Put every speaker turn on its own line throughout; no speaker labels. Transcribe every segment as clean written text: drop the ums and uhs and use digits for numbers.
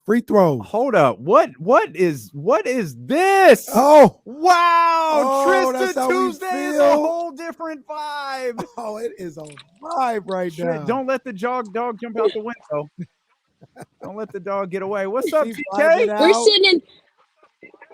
Free throws.
Hold up. What is this?
Oh,
wow.
that's
Trysta
how we
Tuesday is a
feel.
whole different vibe.
Oh, it is a vibe right now.
Don't let the dog jump out the window. Don't let the dog get away. What's up,
She
TK?
vibing out.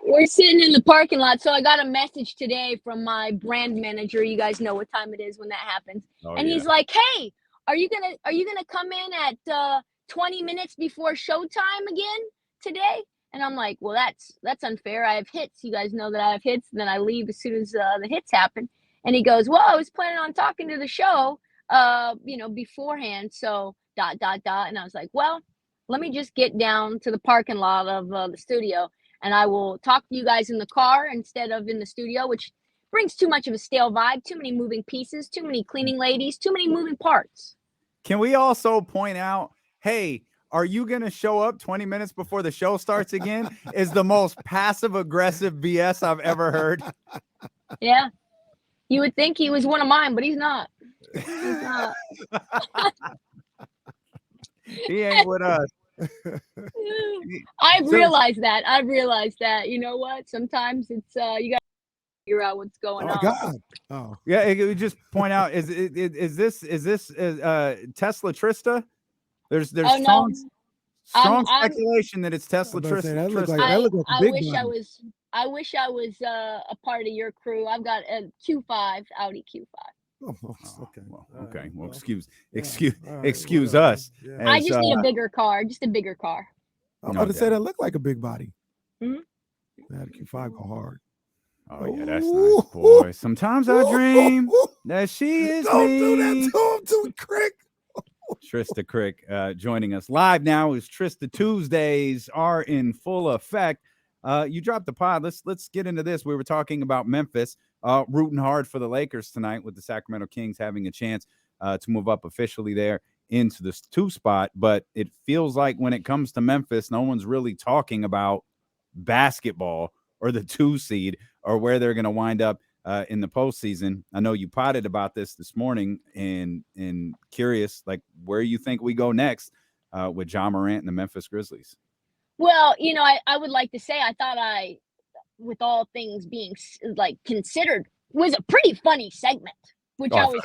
We're sitting in the parking lot. So I got a message today from my brand manager. You guys know what time it is when that happens. And he's like, "Hey, are you gonna come in at 20 minutes before showtime again today?" And I'm like, "Well, that's unfair. I have hits. You guys know that I have hits. And then I leave as soon as the hits happen." And he goes, "Well, I was planning on talking to the show, beforehand. So ... And I was like, "Well, let me just get down to the parking lot of the studio, and I will talk to you guys in the car instead of in the studio, which brings too much of a stale vibe, too many moving pieces, too many cleaning ladies, too many moving parts."
Can we also point out, hey, are you going to show up 20 minutes before the show starts again? Is the most passive aggressive BS I've ever heard.
Yeah. You would think he was one of mine, but he's not. He's not.
He ain't with us.
I've realized that. You know what? Sometimes it's you got to figure out what's going on.
God. Oh.
Yeah, it would just point out, is this Tesla Trysta? There's strong speculation that it's Tesla Trysta.
That look like a big body.
I wish I was a part of your crew. I've got a Q5, Audi Q5.
Oh, okay.
Okay. Well, excuse us.
Yeah.
I just need a bigger car. Just a bigger car.
I'm about to say that looked like a big body.
Mm-hmm.
That Q5 go hard.
Oh yeah, that's nice, boy. Sometimes I dream that she is
Don't
me.
do that to him, Krick.
Trysta Krick joining us live now as Trysta Tuesdays are in full effect. You dropped the pod. Let's get into this. We were talking about Memphis rooting hard for the Lakers tonight, with the Sacramento Kings having a chance to move up officially there into the 2 spot. But it feels like when it comes to Memphis, no one's really talking about basketball or the 2 seed or where they're going to wind up in the postseason. I know you potted about this morning, and curious, like, where you think we go next with Ja Morant and the Memphis Grizzlies.
Well, I would like to say I thought with all things being like considered, was a pretty funny segment, which I was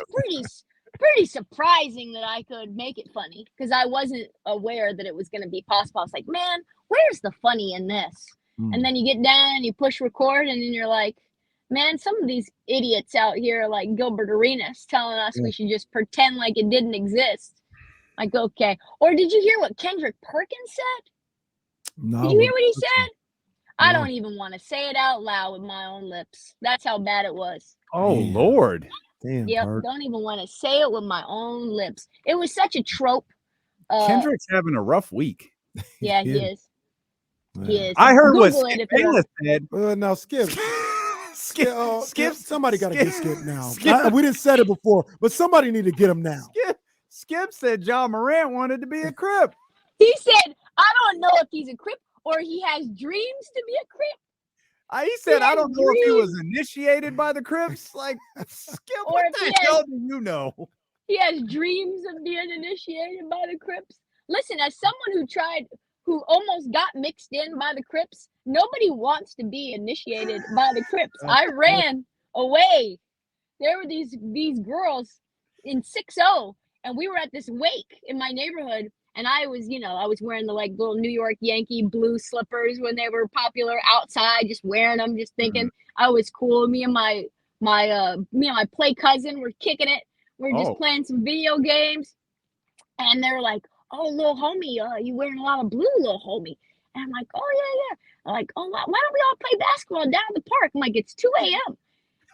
pretty surprising that I could make it funny, because I wasn't aware that it was going to be possible. I was like, man, where's the funny in this? And then you get down and you push record, and then you're like, man, some of these idiots out here are like Gilbert Arenas telling us we should just pretend like it didn't exist. Like, okay. Or did you hear what Kendrick Perkins said?
No.
Did you hear what he said? I don't even want to say it out loud with my own lips. That's how bad it was.
Oh, Lord.
Damn.
Yep, don't even want to say it with my own lips. It was such a trope.
Kendrick's having a rough week.
Yeah, he is. He is.
I heard
Google
what Skip Bayless said.
Now, Skip.
Skip.
Somebody got to get Skip now. We didn't said it before, but somebody need to get him now.
Skip said Ja Morant wanted to be a Crip.
He said, I don't know if he's a Crip or he has dreams to be a Crip.
He said, I don't know if he was initiated by the Crips. Like, Skip, what the hell do you know?
He has dreams of being initiated by the Crips. Listen, as someone who almost got mixed in by the Crips, nobody wants to be initiated by the Crips. I ran away. There were these girls in 6-0, and we were at this wake in my neighborhood. And I was wearing the like little New York Yankee blue slippers when they were popular outside, just wearing them, just thinking I was cool. Me and my play cousin were kicking it. We're just playing some video games. And they're like, "Oh, little homie, you wearing a lot of blue, little homie." And I'm like, "Oh, yeah. I'm like, "Oh, why don't we all play basketball down at the park?" I'm like, "It's 2 a.m.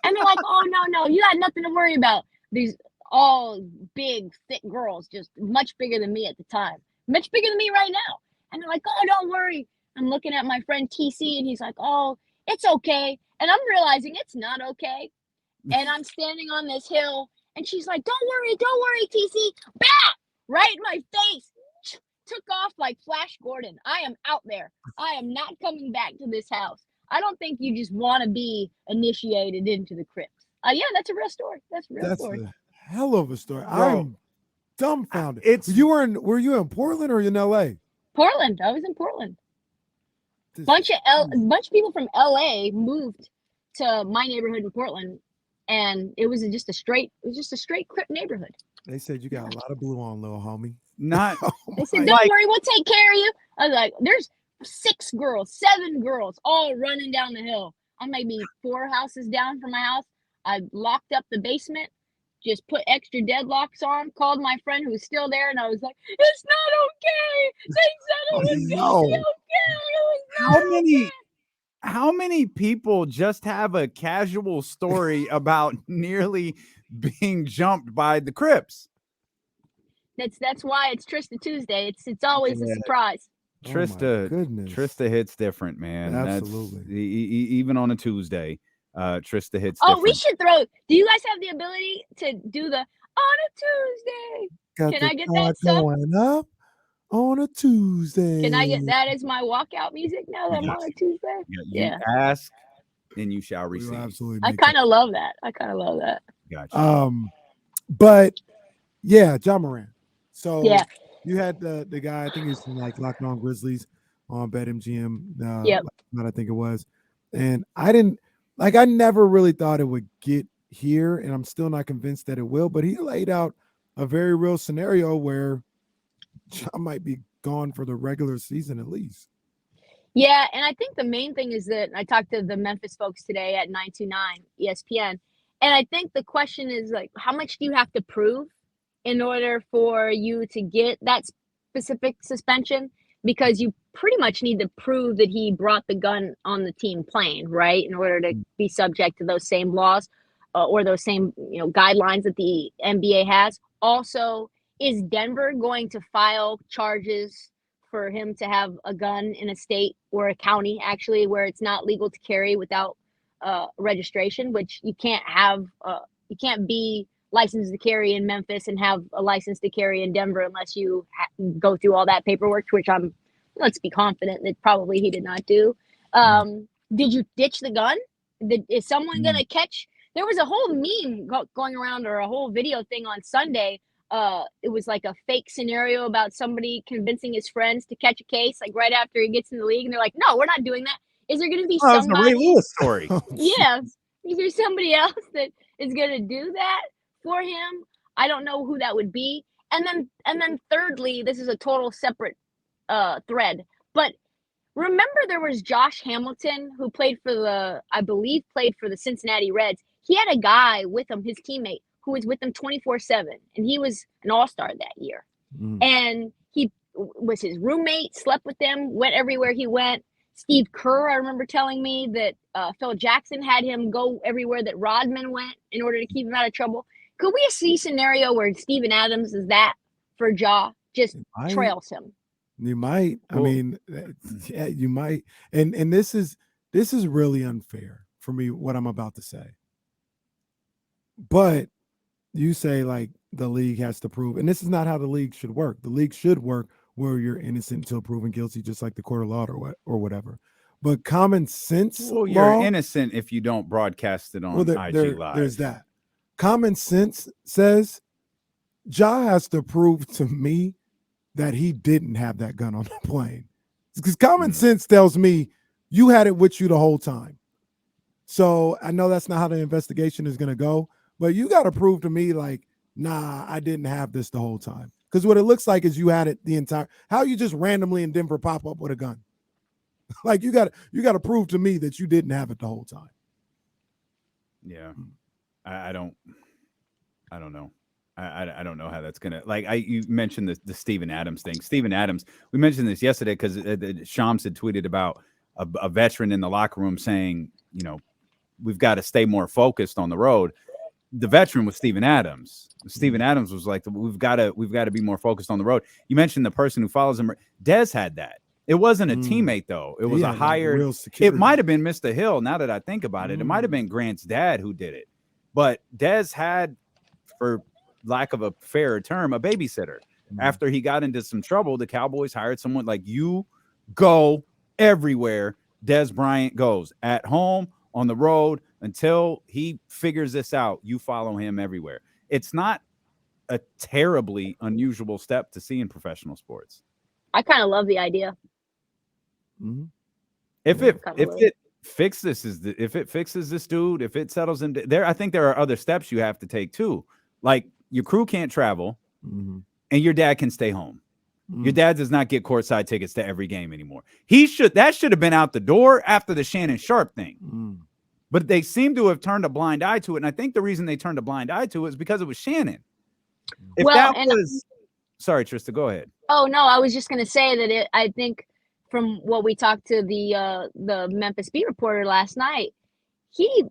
And they're like, "Oh, no, you got nothing to worry about." These all big, thick girls, just much bigger than me at the time. Much bigger than me right now. And they're like, "Oh, don't worry." I'm looking at my friend TC, and he's like, "Oh, it's okay." And I'm realizing it's not okay. And I'm standing on this hill, and she's like, don't worry, TC." Bah! Right in my face. Took off like Flash Gordon. I am out there. I am not coming back to this house. I don't think you just want to be initiated into the Crips. Yeah, that's a real story. That's a real story.
A hell of a story.
Bro,
I'm dumbfounded. Were you in Portland or in LA?
Portland. I was in Portland.
This-
Bunch of people from LA moved to my neighborhood in Portland, and it was just a straight Crip neighborhood.
They said you got a lot of blue on, little homie.
Not
They said, "Don't worry, we'll take care of you." I was like, "There's 6 girls, 7 girls, all running down the hill. I'm maybe 4 houses down from my house. I locked up the basement, just put extra deadlocks on, called my friend who was still there, and I was like, "It's not okay. They said it was gonna be okay. It was not
how many people just have a casual story about nearly being jumped by the Crips?
That's why it's Trysta Tuesday. It's always a surprise.
Trysta,
goodness.
Trysta hits different, man.
Absolutely.
That's, even on a Tuesday, Trysta hits
Oh,
different.
we should throw. Do you guys have the ability to do the on a Tuesday?
Got
Can
the
I get that
car
stuff?
going up on a Tuesday.
Can I get that as my walkout music now that I'm
Yes.
on a Tuesday?
You ask, and you shall
We will
receive.
absolutely.
I
make
kind of love that. I kind of love that.
Gotcha.
But yeah, John Moran. So
Yeah.
you had the guy, I think he's from like Locked On Grizzlies on BetMGM.
Yep.
I think it was. And I never really thought it would get here, and I'm still not convinced that it will, but he laid out a very real scenario where John might be gone for the regular season at least.
Yeah, and I think the main thing is that I talked to the Memphis folks today at 929 ESPN, and I think the question is like, how much do you have to prove in order for you to get that specific suspension? Because you pretty much need to prove that he brought the gun on the team plane, right, in order to be subject to those same laws or those same guidelines that the NBA has. Also, is Denver going to file charges for him to have a gun in a state or a county actually where it's not legal to carry without registration, which you can't have, you can't be licensed to carry in Memphis and have a license to carry in Denver unless you go through all that paperwork, which let's be confident that probably he did not do. Did you ditch the gun? Is someone going to catch? There was a whole meme going around, or a whole video thing on Sunday. It was like a fake scenario about somebody convincing his friends to catch a case, like right after he gets in the league, and they're like, "No, we're not doing that." Is there going to be
It's a Ray
somebody?
Lewis story.
Yeah, is there somebody else that is going to do that for him? I don't know who that would be. And then thirdly, this is a total separate thread, but remember there was Josh Hamilton who I believe played for the Cincinnati Reds. He had a guy with him, his teammate, who was with him 24/7, and he was an all-star that year. And he was his roommate, slept with him, went everywhere he went. Steve Kerr, I remember telling me that Phil Jackson had him go everywhere that Rodman went in order to keep him out of trouble. Could we see a scenario where Steven Adams is that for Ja, just trails him?
You might. I mean, yeah, you might. And this is really unfair for me, what I'm about to say. But you say like the league has to prove, and this is not how the league should work. The league should work where you're innocent until proven guilty, just like the court of law or whatever. But common sense.
Well, you're innocent if you don't broadcast it on IG Live.
There's that. Common sense says Ja has to prove to me that he didn't have that gun on the plane. Because common sense tells me you had it with you the whole time. So I know that's not how the investigation is going to go, but you got to prove to me like, nah, I didn't have this the whole time. Because what it looks like is you had it the entire, how you just randomly in Denver pop up with a gun? Like you got to prove to me that you didn't have it the whole time.
Yeah. I don't know. I don't know how that's gonna, like, you mentioned the Steven Adams thing. Steven Adams, we mentioned this yesterday because Shams had tweeted about a veteran in the locker room saying, we've got to stay more focused on the road. The veteran was Steven Adams. Steven Adams was like, we've got to be more focused on the road. You mentioned the person who follows him. Dez had that. It wasn't a teammate though. It was a hired. It might have been Mr. Hill. Now that I think about it, it might have been Grant's dad who did it. But Dez had, for lack of a fairer term, a babysitter. After he got into some trouble, the Cowboys hired someone like, you go everywhere Dez Bryant goes, at home, on the road, until he figures this out. You follow him everywhere. It's not a terribly unusual step to see in professional sports.
I kind of love the idea.
Mhm.
If
Yeah,
it
kinda
if
love
it fixes this dude, if it settles in there, I think there are other steps you have to take too. Like your crew can't travel,
Mhm.
and your dad can stay home. Your
Mm.
dad does not get courtside tickets to every game anymore. That should have been out the door after the Shannon Sharp thing.
Mm.
But they seem to have turned a blind eye to it. And I think the reason they turned a blind eye to it is because it was Shannon. If
Well,
that
and
was sorry, Trysta, go ahead.
oh no, I was just gonna say that I think from what we talked to the Memphis beat reporter last night, he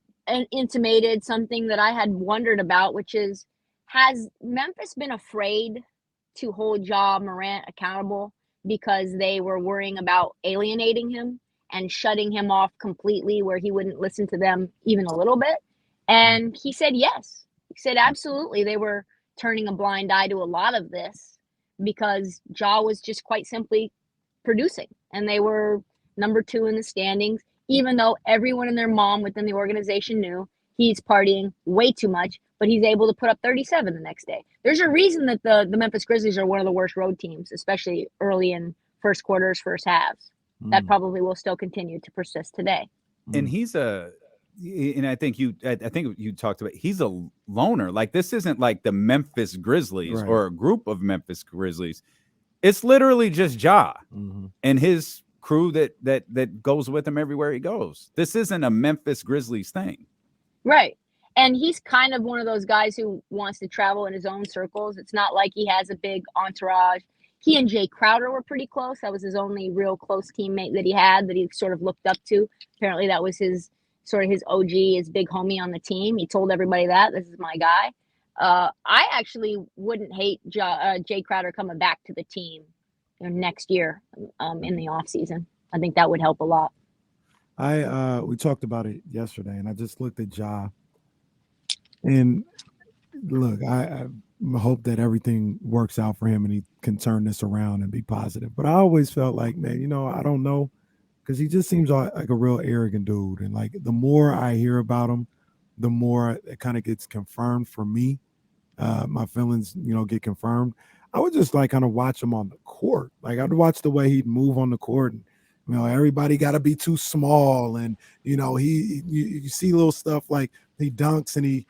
intimated something that I had wondered about, which is, has Memphis been afraid to hold Ja Morant accountable because they were worrying about alienating him and shutting him off completely where he wouldn't listen to them even a little bit? And he said yes. He said absolutely they were turning a blind eye to a lot of this because Ja was just quite simply producing, and they were number 2 in the standings, even though everyone and their mom within the organization knew he's partying way too much, but he's able to put up 37 the next day. There's a reason that the Memphis Grizzlies are one of the worst road teams, especially early in first quarters, first halves. That probably will still continue to persist today.
And I think you talked about, he's a loner. Like, this isn't like the Memphis Grizzlies
Right.
or a group of Memphis Grizzlies. It's literally just Ja and his crew that goes with him everywhere he goes. This isn't a Memphis Grizzlies thing.
Right. And he's kind of one of those guys who wants to travel in his own circles. It's not like he has a big entourage. He and Jay Crowder were pretty close. That was his only real close teammate that he had, that he sort of looked up to. Apparently that was his OG, his big homie on the team. He told everybody that this is my guy. I actually wouldn't hate Jay Crowder coming back to the team next year in the offseason. I think that would help a lot.
We talked about it yesterday, and I just looked at Ja. And look, I hope that everything works out for him and he can turn this around and be positive. But I always felt like, man, I don't know, because he just seems like a real arrogant dude. And like the more I hear about him, the more it kind of gets confirmed for me. My feelings, get confirmed. I would just like kind of watch him on the court. Like I'd watch the way he'd move on the court, and everybody got to be too small, and you see little stuff like he dunks and he,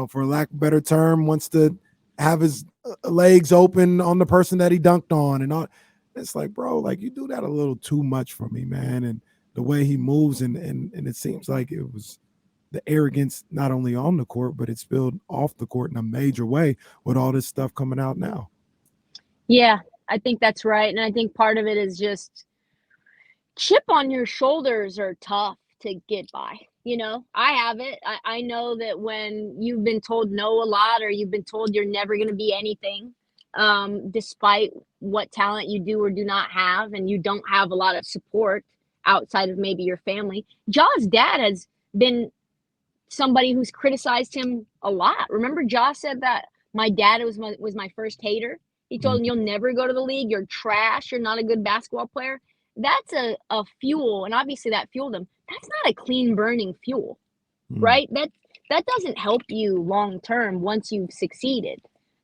for lack of a better term, wants to have his legs open on the person that he dunked on, and all. It's like, bro, like you do that a little too much for me, man. And the way he moves, and it seems like it was the arrogance not only on the court, but it spilled off the court in a major way with all this stuff coming out now.
Yeah, I think that's right. And I think part of it is just chip on your shoulders are tough to get by. I have it. I know that when you've been told no a lot, or you've been told you're never going to be anything, despite what talent you do or do not have, and you don't have a lot of support outside of maybe your family. Ja's dad has been somebody who's criticized him a lot. Remember, Ja said that my dad was my first hater. He told him, you'll never go to the league. You're trash. You're not a good basketball player. That's a fuel, and obviously that fueled him. That's not a clean burning fuel, right? That doesn't help you long term once you've succeeded.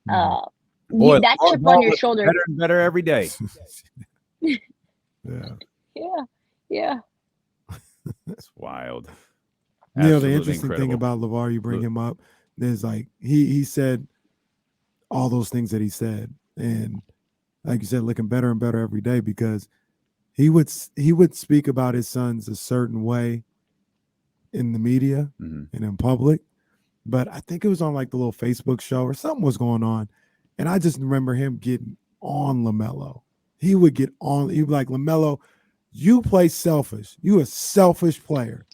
Boy,
that chip on your shoulder,
better and better every day.
Yeah.
That's wild.
The
Absolutely
interesting
incredible
thing about LeVar, you bring him up, there's like he said all those things that he said, and like you said, looking better and better every day, because he would speak about his sons a certain way in the media and in public, but I think it was on like the little Facebook show or something was going on, and I just remember him getting on LaMelo. He would get on. He'd be like, LaMelo, you play selfish. You a selfish player.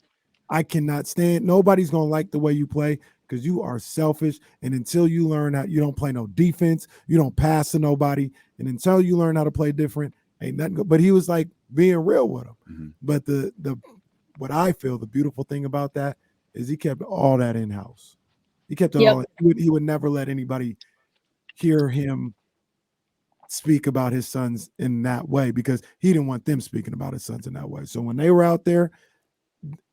I cannot stand. Nobody's gonna like the way you play because you are selfish. And until you learn how, you don't play no defense, you don't pass to nobody, and until you learn how to play different, ain't nothing. But he was like being real with him. But the what I feel the beautiful thing about that is he kept all that in house. He kept it all. He would never let anybody hear him speak about his sons in that way, because he didn't want them speaking about his sons in that way. So when they were out there,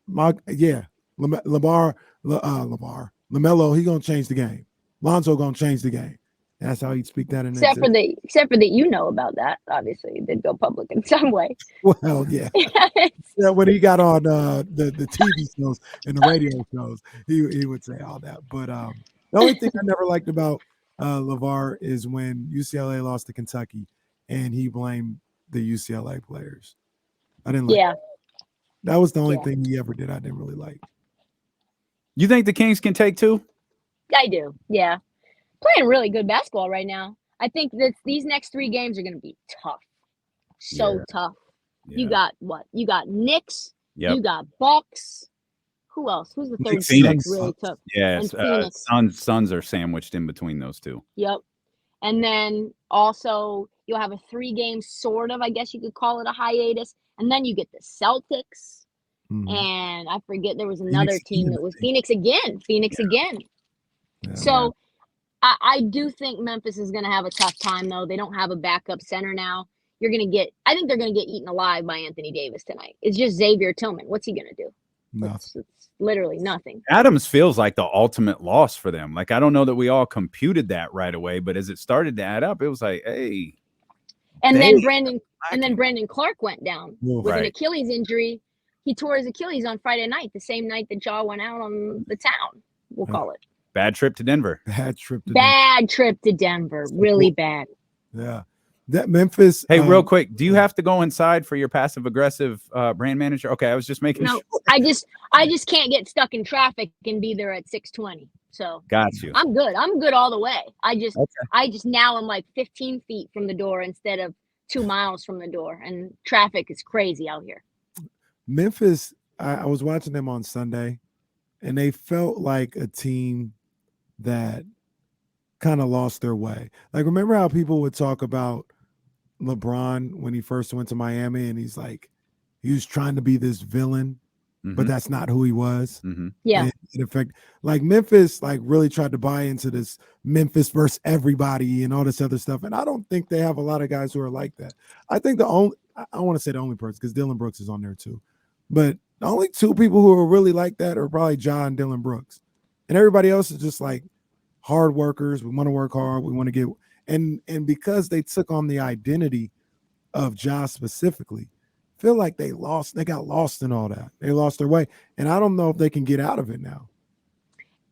LaMelo, he gonna change the game. Lonzo gonna change the game, That's how he'd speak that in
Except for
existence.
that you know about that. Obviously, it did go public in some way.
Well, yeah. Yeah, when he got on the TV shows and the radio shows, he would say all that. But the only thing I never liked about LeVar is when UCLA lost to Kentucky and he blamed the UCLA players. I didn't like
Yeah.
that was the only thing he ever did I didn't really like.
You think the Kings can take 2?
I do. Yeah. Playing really good basketball right now. I think that these next 3 games are going to be tough. So tough.
Yeah.
You got what? You got Knicks.
Yep.
You got Bucks. Who else? Who's the third team
Phoenix.
that's really tough?
Yes.
And Phoenix.
Suns are sandwiched in between those 2.
Yep. And then also you'll have a 3-game sort of, I guess you could call it a hiatus. And then you get the Celtics. And I forget there was another team that was Phoenix again. Yeah. So I do think Memphis is going to have a tough time, though. They don't have a backup center now. I think they're going to get eaten alive by Anthony Davis tonight. It's just Xavier Tillman. What's he going to do?
Nothing.
It's literally nothing.
Adams feels like the ultimate loss for them. Like, I don't know that we all computed that right away, but as it started to add up, it was like, hey.
And then Brandon Clark went down with an Achilles injury. He tore his Achilles on Friday night, the same night that Ja went out on the town, we'll call it.
Bad trip to Denver.
Bad trip to Denver. Really bad.
Yeah. That Memphis.
Hey, real quick, do you have to go inside for your passive aggressive brand manager? Okay, I was just making sure.
I just can't get stuck in traffic and be there at 6:20. So
got you.
I'm good. I'm good all the way. I just now I'm like 15 feet from the door instead of 2 miles from the door, and traffic is crazy out here.
Memphis, I was watching them on Sunday, and they felt like a team that kind of lost their way. Like, remember how people would talk about LeBron when he first went to Miami, and he's like, he was trying to be this villain, but that's not who he was.
Yeah.
And in effect, like Memphis, like really tried to buy into this Memphis versus everybody and all this other stuff. And I don't think they have a lot of guys who are like that. I think I want to say the only person, because Dylan Brooks is on there too. But the only 2 people who are really like that are probably Ja and Dylan Brooks. And everybody else is just like hard workers. We want to work hard. We want to get and because they took on the identity of Ja specifically, feel like they got lost in all that. They lost their way. And I don't know if they can get out of it now.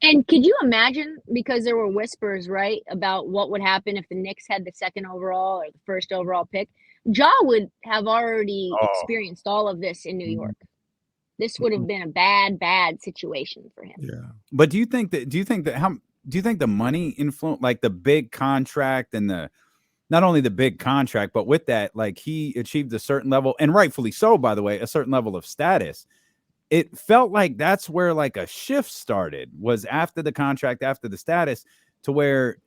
And could you imagine, because there were whispers, right, about what would happen if the Knicks had the 2nd overall or the 1st overall pick? Ja would have already experienced all of this in New York. This would have been a bad situation for him.
Yeah.
But do you think the money influence, like the big contract and not only the big contract, but with that, like he achieved a certain level, and rightfully so, by the way, a certain level of status. It felt like that's where like a shift started, was after the contract, after the status, to where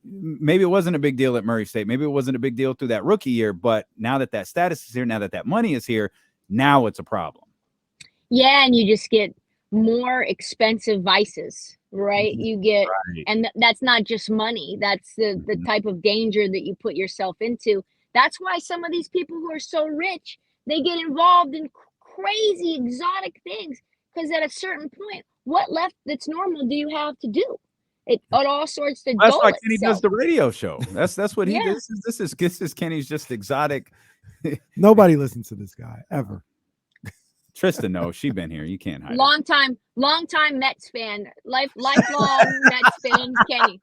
maybe it wasn't a big deal at Murray State. Maybe it wasn't a big deal through that rookie year, but now that status is here, now that money is here, now it's a problem.
Yeah, and you just get more expensive vices, right? You get, and that's not just money. That's the type of danger that you put yourself into. That's why some of these people who are so rich, they get involved in crazy exotic things, because at a certain point, what left that's normal do you have to do? It all sorts to
that's
dull
why
itself.
Kenny does the radio show. That's what he does. This is Kenny's just exotic.
Nobody listens to this guy ever.
Trysta, no, she been here. You can't hide.
Long time Mets fan, lifelong Mets fan, Kenny.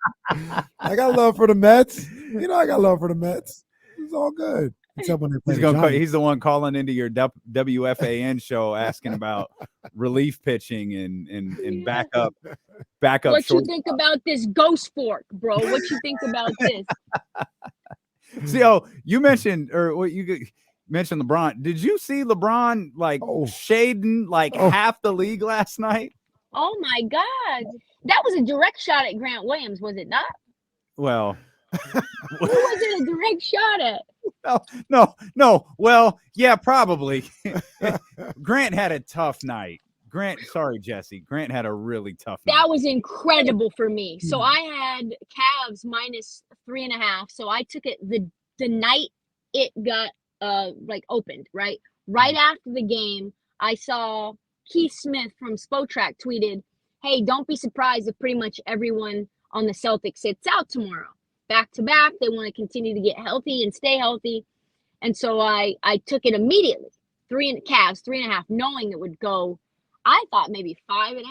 I got love for the Mets. You know, I got love for the Mets. It's all good. Except when they play
he's the one calling into your WFAN show asking about relief pitching and backup.
What you think about this ghost fork, bro? What you think about this?
See, you mentioned, or what you mentioned LeBron. Did you see LeBron shading half the league last night?
Oh my God. That was a direct shot at Grant Williams, was it not?
Well,
who was it a direct shot at?
No. Well, yeah, probably. Grant had a tough night. Sorry, Jesse. Grant had a really tough night.
That was incredible for me. So I had Cavs -3.5. So I took it the night it got opened, right after the game. I saw Keith Smith from Spotrac tweeted, "Hey, don't be surprised if pretty much everyone on the Celtics sits out tomorrow." back-to-back. They want to continue to get healthy and stay healthy. And so I took it immediately. Cavs, 3.5, knowing it would go, I thought maybe 5.5.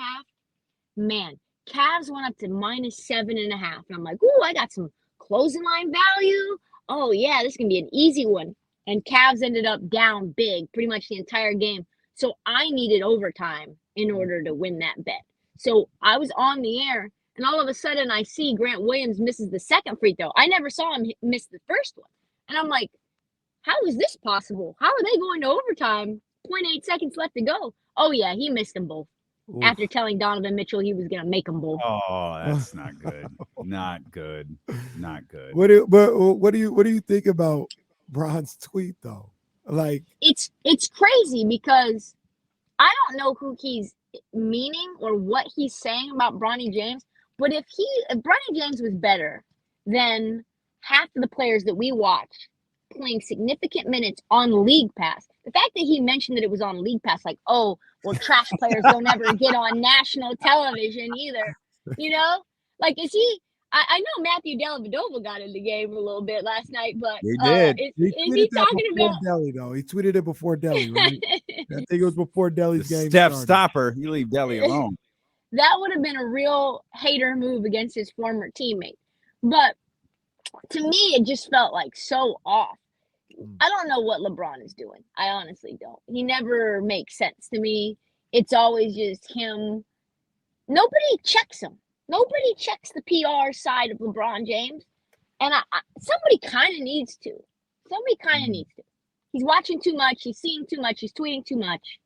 Man, Cavs went up to -7.5. And I'm like, ooh, I got some closing line value. Oh, yeah, this is going to be an easy one. And Cavs ended up down big pretty much the entire game. So I needed overtime in order to win that bet. So I was on the air, and all of a sudden I see Grant Williams misses the second free throw. I never saw him miss the first one. And I'm like, how is this possible? How are they going to overtime? 0.8 seconds left to go. Oh, yeah, he missed them both.
Oof.
After telling Donovan Mitchell he was going to make them both.
Oh, that's not good. Not good. Not good.
What do you think about Bron's tweet though? Like,
it's crazy because I don't know who he's meaning or what he's saying about Bronny James, but if Bronny James was better than half of the players that we watch playing significant minutes on League Pass, the fact that he mentioned that it was on League Pass, like, oh, well, trash players don't ever get on national television either, you know? Like, is he? I know Matthew Dellavedova got in the game a little bit last night, but
He did.
Is he talking about
Delhi though? He tweeted it before Delhi, right? I think it was before Delhi's game.
Steph
started.
stopper. You leave Delhi alone.
That would have been a real hater move against his former teammate. But to me, it just felt like so off. I don't know what LeBron is doing. I honestly don't. He never makes sense to me. It's always just him. Nobody checks him. Nobody checks the PR side of LeBron James. And somebody kind of needs to. Somebody kind of needs to. He's watching too much. He's seeing too much. He's tweeting too much.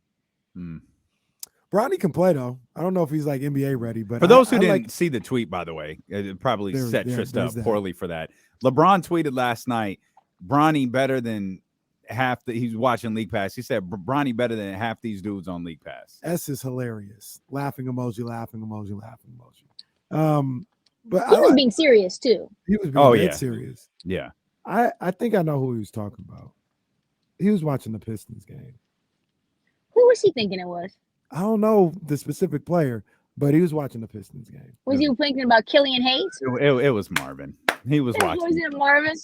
Bronny can play though. I don't know if he's like NBA ready, but
for those who didn't see the tweet, by the way, it probably set Trysta up poorly for that. LeBron tweeted last night, Bronny better than half he's watching League Pass. He said Bronny better than half these dudes on League Pass.
S is hilarious. Laughing emoji, laughing emoji, laughing emoji. But
he was being serious too.
He was being serious.
Yeah.
I think I know who he was talking about. He was watching the Pistons game.
Who was he thinking it was?
I don't know the specific player, but he was watching the Pistons game.
Was he thinking about Killian Hayes?
It was Marvin. He was watching.
Was it Marvin?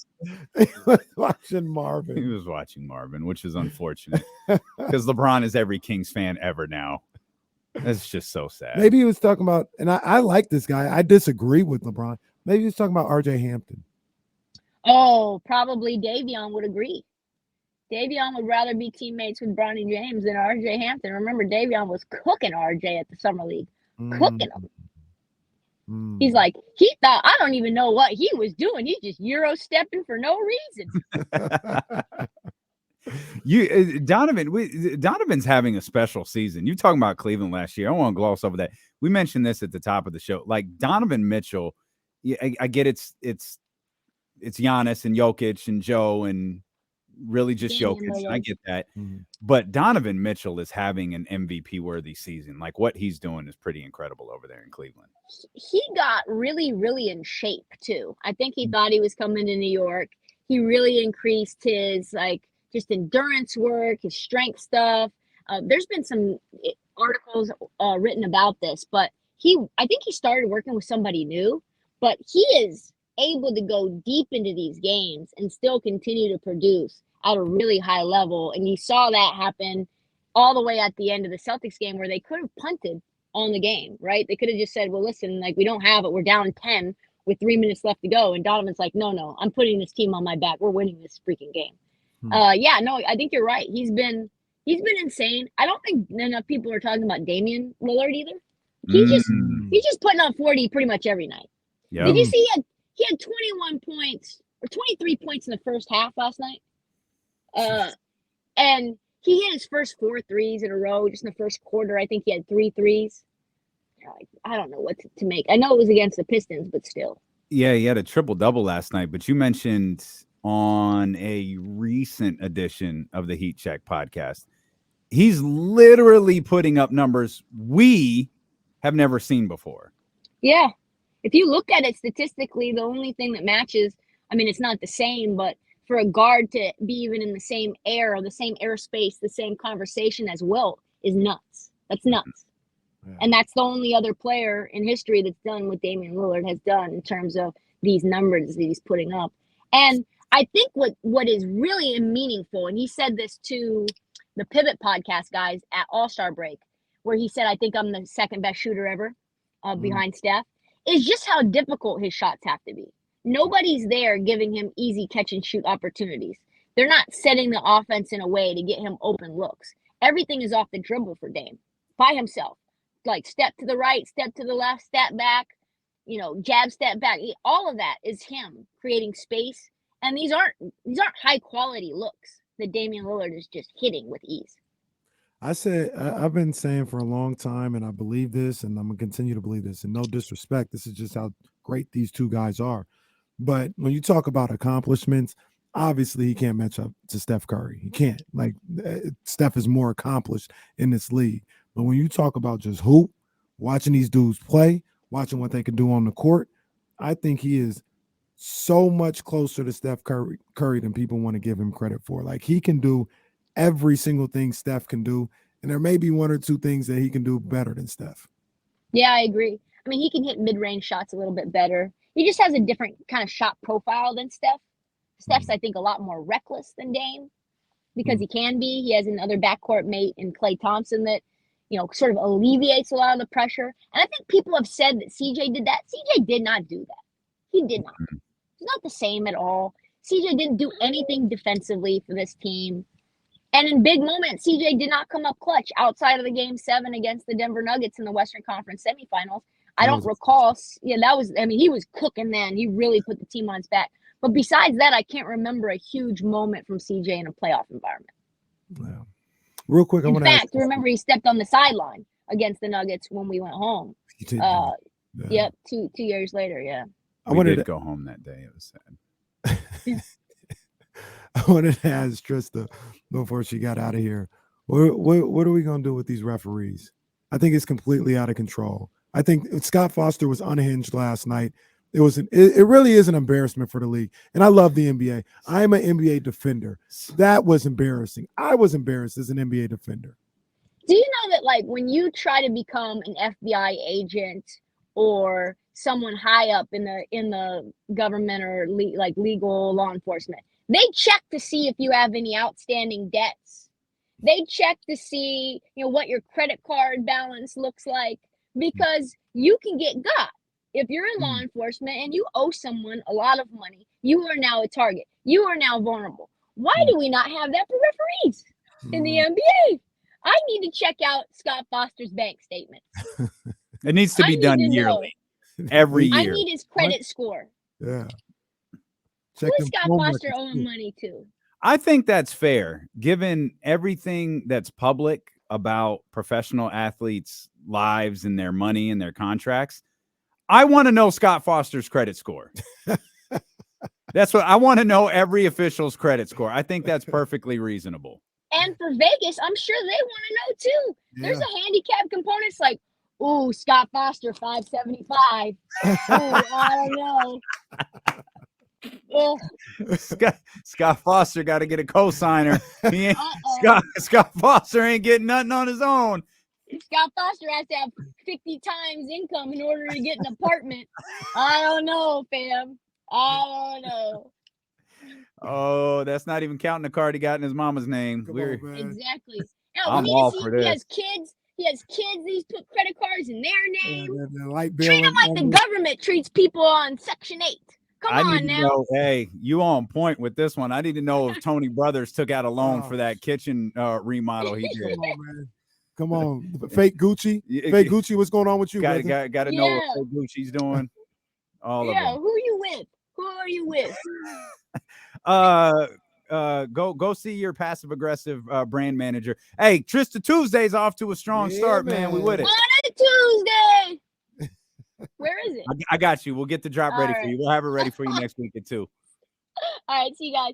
He was watching Marvin.
He was watching Marvin, which is unfortunate because LeBron is every Kings fan ever now. That's just so sad.
Maybe he was talking about, and I like this guy. I disagree with LeBron. Maybe he was talking about RJ Hampton.
Oh, probably Davion would agree. Davion would rather be teammates with Bronny James than RJ Hampton. Remember, Davion was cooking RJ at the Summer League. Cooking him. He's like, he thought, I don't even know what he was doing. He's just Euro stepping for no reason.
Donovan's having a special season. You talking about Cleveland last year. I don't want to gloss over that. We mentioned this at the top of the show. Like Donovan Mitchell, I get it's Giannis and Jokic and Joe and really just Jokic. I get that. But Donovan Mitchell is having an MVP worthy season. Like what he's doing is pretty incredible over there in Cleveland.
He got really, really in shape too. I think he thought he was coming to New York. He really increased his just endurance work, his strength stuff. There's been some articles written about this, but I think he started working with somebody new, but he is able to go deep into these games and still continue to produce at a really high level. And you saw that happen all the way at the end of the Celtics game where they could have punted on the game, right? They could have just said, well, listen, we don't have it. We're down 10 with 3 minutes left to go. And Donovan's like, no, I'm putting this team on my back. We're winning this freaking game. I think you're right. He's been insane. I don't think enough people are talking about Damian Lillard either. He's just putting on 40 pretty much every night. Yep. Did you see he had 21 points or 23 points in the first half last night? And he hit his first 4 threes in a row just in the first quarter. I think he had 3 threes. I don't know what to make. I know it was against the Pistons, but still.
Yeah, he had a triple-double last night, but you mentioned on a recent edition of the Heat Check podcast, he's literally putting up numbers we have never seen before.
Yeah. If you look at it statistically, the only thing that matches, it's not the same, but for a guard to be even in the same air or the same airspace, the same conversation as Wilt is nuts. That's nuts. Yeah. And that's the only other player in history that's done what Damian Lillard has done in terms of these numbers that he's putting up. And I think what is really meaningful, and he said this to the Pivot podcast guys at All-Star break, where he said, I think I'm the second best shooter ever behind Steph, is just how difficult his shots have to be. Nobody's there giving him easy catch and shoot opportunities. They're not setting the offense in a way to get him open looks. Everything is off the dribble for Dame by himself. Like step to the right, step to the left, step back, jab, step back. All of that is him creating space. And these aren't high quality looks that Damian Lillard is just hitting with ease.
I've been saying for a long time, and I believe this, and I'm gonna continue to believe this. And no disrespect, this is just how great these two guys are. But when you talk about accomplishments, obviously he can't match up to Steph Curry. He can't. Like Steph is more accomplished in this league. But when you talk about just hoop, watching these dudes play, watching what they can do on the court, I think he is so much closer to Steph Curry than people want to give him credit for. Like he can do every single thing Steph can do, and there may be one or two things that he can do better than Steph.
Yeah, I agree. I mean, he can hit mid-range shots a little bit better. He just has a different kind of shot profile than Steph. Steph's, I think, a lot more reckless than Dame because he can be. He has another backcourt mate in Klay Thompson that, sort of alleviates a lot of the pressure. And I think people have said that CJ did that. CJ did not do that. He did not. It's not the same at all. CJ didn't do anything defensively for this team. And in big moments, CJ did not come up clutch outside of the Game 7 against the Denver Nuggets in the Western Conference semifinals. I don't recall. Yeah, he was cooking then. He really put the team on his back. But besides that, I can't remember a huge moment from CJ in a playoff environment.
Wow. Real quick,
in fact, remember he stepped on the sideline against the Nuggets when we went home. Yep, 2 years later, yeah.
We did go home that day. It was sad.
I wanted to ask Trysta before she got out of here. What are we going to do with these referees? I think it's completely out of control. I think Scott Foster was unhinged last night. It really is an embarrassment for the league. And I love the NBA. I am an NBA defender. That was embarrassing. I was embarrassed as an NBA defender.
Do you know that, like, when you try to become an FBI agent or someone high up in the government or legal law enforcement, they check to see if you have any outstanding debts. They check to see, what your credit card balance looks like, because you can get got. If you're in law enforcement and you owe someone a lot of money, you are now a target. You are now vulnerable. Why do we not have that for referees in the NBA? I need to check out Scott Foster's bank statement.
It needs to be done yearly, every year.
I need his credit score.
Yeah.
Who is Scott Foster owing money to?
I think that's fair, given everything that's public about professional athletes' lives and their money and their contracts. I want to know Scott Foster's credit score. That's what I want to know, every official's credit score. I think that's perfectly reasonable.
And for Vegas, I'm sure they want to know too. Yeah. There's a handicap component. It's like, ooh, Scott Foster, 575. Ooh, I don't know.
Scott Foster got to get a cosigner. He ain't, Scott Foster ain't getting nothing on his own.
Scott Foster has to have 50 times income in order to get an apartment. I don't know, fam. I don't know.
Oh, that's not even counting the card he got in his mama's name.
Exactly. No,
I'm all for this.
He has kids. He's put credit cards in their name. Treat him like the government treats people on Section 8. Come on now.
Hey, you on point with this one. I need to know if Tony Brothers took out a loan for that kitchen remodel he did.
Come on, man. Come on, fake Gucci. Fake Gucci, what's going on with you?
Got to know what fake Gucci's doing. All of them.
Who you with? Who are you with?
Go see your passive aggressive brand manager. Hey, Trysta Tuesday's off to a strong start, man. We with it.
On a Tuesday. Where is it?
I got you. We'll get the drop ready for you. We'll have it ready for you next week at 2.
All right, see you guys.